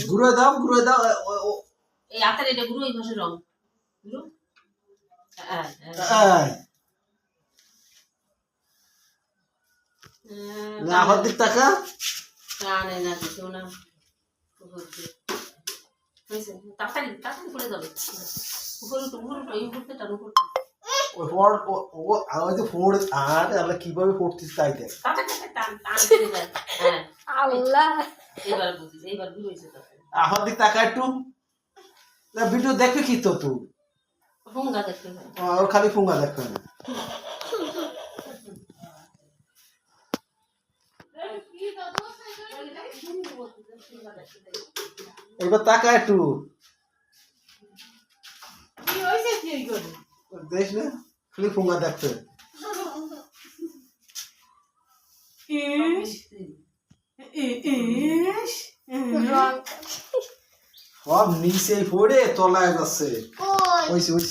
ঘুরে দাও এই হাতের এটা গুরু এই পাশে রং গুরু না আমার দিক তাকা কানে না কিছু না তাড়াতাড়ি করে যাবে উপরে এই উপরতে টান উপরতে ওই ফোর ও আওয়াজ ফোর আর আমরা কিভাবে পড়তিস তাই দেখ টান করে যায় হ্যাঁ আল্লাহ এইবার বুঝিস এইবার গুরু হইছে তো আমার দিক তাকা একটু না ভিডিও দেখবে কি তো তুই ফুঙ্গা দেখতে ওর খালি ফুঙ্গা দেখবে এবার তাকা একটু কি হইছে কি করে দেখ না খালি ফুঙ্গা দেখতে ইস ইস রং সব নিচে পড়ে তলায় যাচ্ছে কই ওইসে